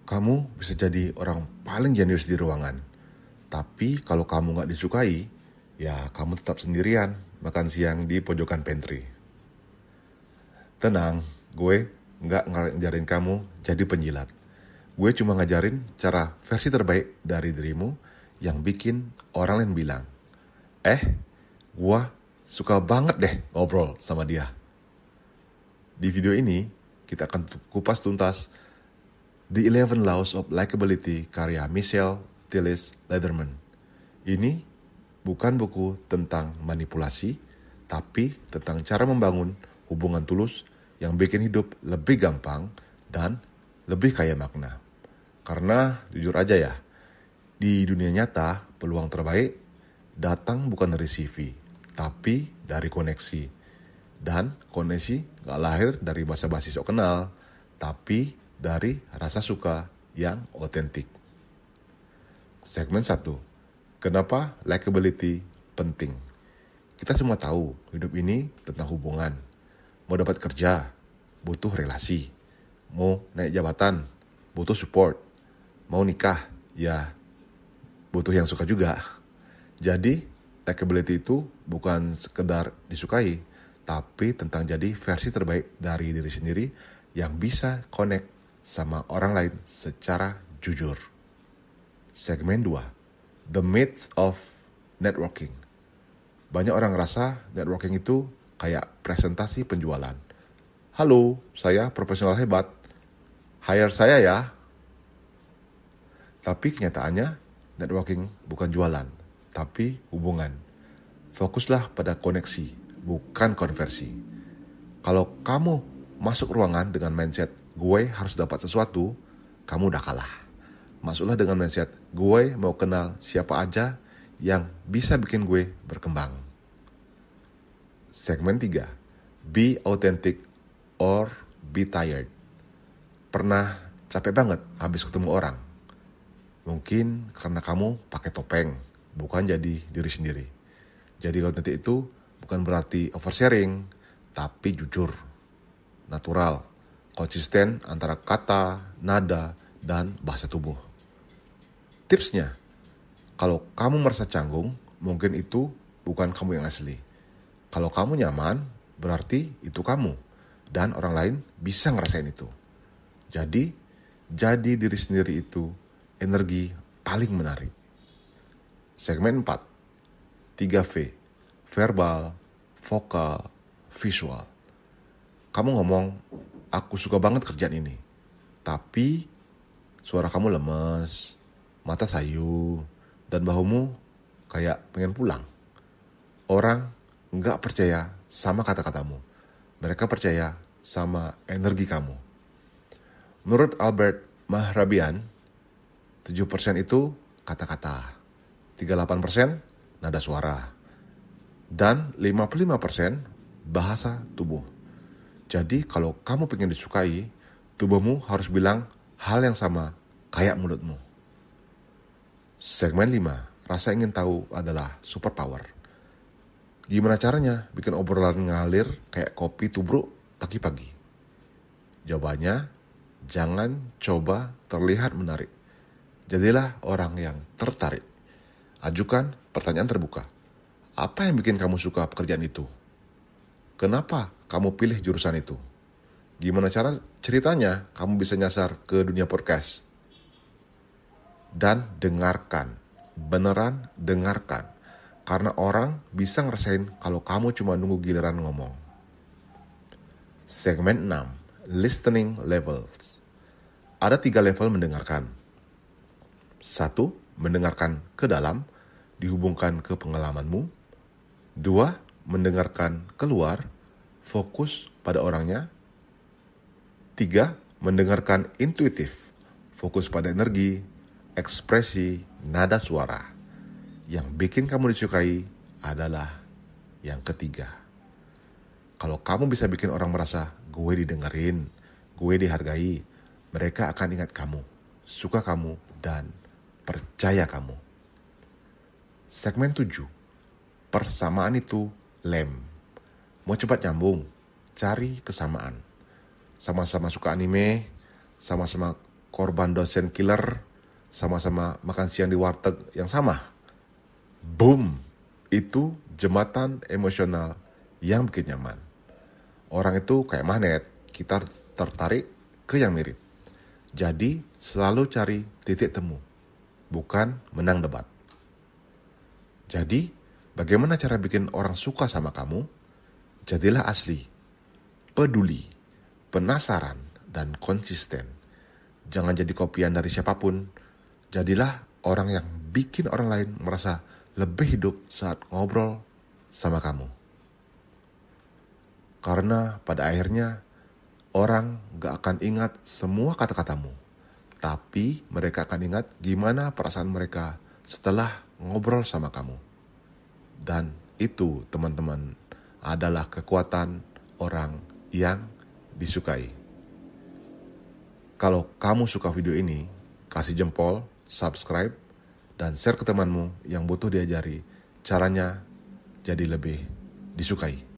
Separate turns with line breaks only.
Kamu bisa jadi orang paling jenius di ruangan. Tapi kalau kamu gak disukai, ya kamu tetap sendirian makan siang di pojokan pantry. Tenang, gue gak ngajarin kamu jadi penjilat. Gue cuma ngajarin cara versi terbaik dari dirimu yang bikin orang lain bilang, gue suka banget deh ngobrol sama dia. Di video ini, kita akan kupas tuntas The 11 Laws of Likability karya Michelle Tillis Lederman. Ini bukan buku tentang manipulasi, tapi tentang cara membangun hubungan tulus yang bikin hidup lebih gampang dan lebih kaya makna. Karena jujur aja ya, di dunia nyata peluang terbaik datang bukan dari CV, tapi dari koneksi. Dan koneksi gak lahir dari basa-basi sok kenal, tapi dari rasa suka yang otentik. Segmen 1. Kenapa likability penting? Kita semua tahu hidup ini tentang hubungan. Mau dapat kerja, butuh relasi. Mau naik jabatan, butuh support. Mau nikah, ya butuh yang suka juga. Jadi, likability itu bukan sekedar disukai, tapi tentang jadi versi terbaik dari diri sendiri yang bisa connect sama orang lain secara jujur. Segmen 2. The Myths of Networking. Banyak orang rasa networking itu kayak presentasi penjualan. Halo, saya profesional hebat. Hire saya ya. Tapi kenyataannya, networking bukan jualan, tapi hubungan. Fokuslah pada koneksi, bukan konversi. Kalau kamu masuk ruangan dengan mindset gue harus dapat sesuatu, kamu udah kalah. Masuklah dengan mindset gue mau kenal siapa aja yang bisa bikin gue berkembang. Segmen 3. Be authentic or be tired. Pernah capek banget habis ketemu orang? Mungkin karena kamu pakai topeng, bukan jadi diri sendiri. Jadi authentic itu bukan berarti oversharing, tapi jujur, natural, konsisten antara kata, nada, dan bahasa tubuh. Tipsnya, kalau kamu merasa canggung, mungkin itu bukan kamu yang asli. Kalau kamu nyaman, berarti itu kamu. Dan orang lain bisa ngerasain itu. Jadi diri sendiri itu energi paling menarik. Segmen 4. 3V. Verbal, vokal, visual. Kamu ngomong, aku suka banget kerjaan ini. Tapi suara kamu lemes, mata sayu, dan bahumu kayak pengen pulang. Orang gak percaya sama kata-katamu. Mereka percaya sama energi kamu. Menurut Albert Mahrabian, 7% itu kata-kata, 38% nada suara, dan 55% bahasa tubuh. Jadi kalau kamu pengen disukai, tubuhmu harus bilang hal yang sama kayak mulutmu. Segmen 5. Rasa ingin tahu adalah superpower. Gimana caranya bikin obrolan ngalir kayak kopi tubruk pagi-pagi? Jawabannya, jangan coba terlihat menarik. Jadilah orang yang tertarik. Ajukan pertanyaan terbuka. Apa yang bikin kamu suka pekerjaan itu? Kenapa kamu pilih jurusan itu? Gimana cara ceritanya kamu bisa nyasar ke dunia podcast? Dan dengarkan, beneran dengarkan. Karena orang bisa ngerasain kalau kamu cuma nunggu giliran ngomong. Segmen 6. Listening levels. Ada 3 level mendengarkan. 1. Mendengarkan ke dalam, dihubungkan ke pengalamanmu. 2. Mendengarkan keluar, fokus pada orangnya. 3. Mendengarkan intuitif, fokus pada energi, ekspresi, nada suara. Yang bikin kamu disukai adalah yang ketiga. Kalau kamu bisa bikin orang merasa gue didengerin, gue dihargai, mereka akan ingat kamu, suka kamu, dan percaya kamu. Segmen 7. Persamaan itu lem. Mau cepat nyambung, cari kesamaan. Sama-sama suka anime, sama-sama korban dosen killer sama-sama makan siang di warteg yang sama. Boom! Itu jembatan emosional yang bikin nyaman. Orang itu kayak magnet, kita tertarik ke yang mirip. Jadi selalu cari titik temu, bukan menang debat. Jadi, bagaimana cara bikin orang suka sama kamu? Jadilah asli, peduli, penasaran, dan konsisten. Jangan jadi kopian dari siapapun. Jadilah orang yang bikin orang lain merasa lebih hidup saat ngobrol sama kamu. Karena pada akhirnya, orang gak akan ingat semua kata-katamu. Tapi mereka akan ingat gimana perasaan mereka setelah ngobrol sama kamu. Dan itu, teman-teman, adalah kekuatan orang yang disukai. Kalau kamu suka video ini, kasih jempol, subscribe, dan share ke temanmu yang butuh diajari caranya jadi lebih disukai.